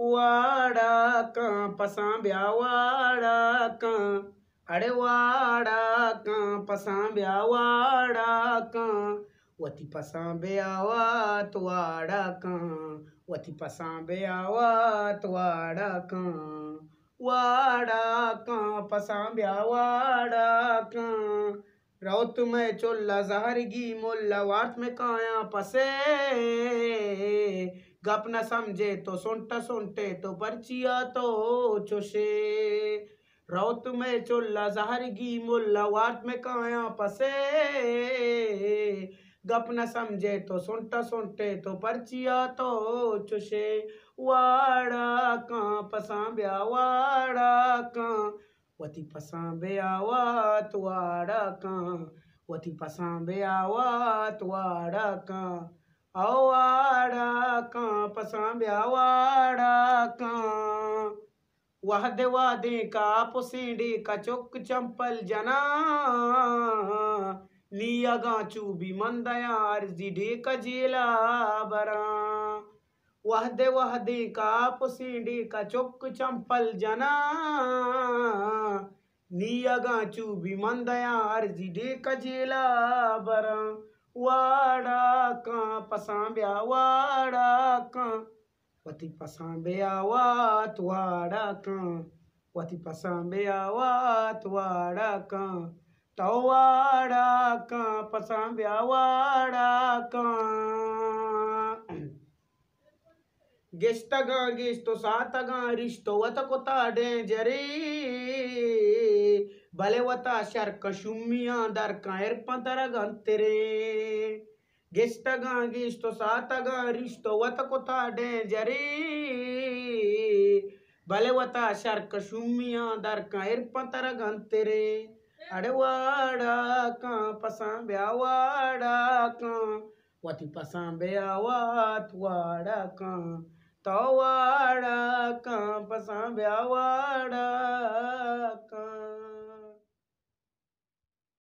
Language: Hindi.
वाड़ा कां पसां ब्या वाड़ा कां अड़े वाड़ा कां पसां ब्या वाड़ा कां वती पसां ब्यावा तो वाड़ा कां वती पसां ब्यावा तो वाड़ा कां पसां ब्या वाड़ा कां राउत में चोल्ला जहरगी मोल्ला वार्थ में काया पसे गप न समझे तो सुनटे तो पर्चिया तो चुशे राउत में चोल्ला जहरगी मोल्ला वार्थ में काया पसे गप न समझे तो सुनटे तो पर्चिया तो चुशे वाड़ा कां पसां ब्या वाड़ा कां वती पसां ब्यावा तो वाड़ा कां वती पसां ब्यावा तो वाड़ा कां वाड़ा कां पसां ब्या वाड़ा कां वादे वादे का पुसीडी का चुक चंपल जना लिया गाचू भी मंदयार जिडे कजीला बरा वहदे का पुसीडी का चुक चंपल जना लिया गाचू भी मंदयार जिडे कजीला बरा वाड़ा कां पसां ब्या वाड़ा कां वती पसां ब्यावा तो वाड़ा कां वती पसां ब्यावा तो वाड़ा कां तो वाड़ा कां पसां ब्या वाड़ा कां गेस्तगा गेस्तो सातगा रिश्तो वत कोता डेंजरी भले वता शर्क शुमिया दर कायर पंतर गंतरे गेस्तगा गेस्तो सातगा रिश्तो वत कोता डेंजरी भले वता शर्क शुमिया दर कायर पंतर गंतरे अड़े वाड़ा कां पसां ब्या वाड़ा कां वती पसां ब्यावा तो वाड़ा कां तो वाड़ा कां पसां ब्या वाड़ा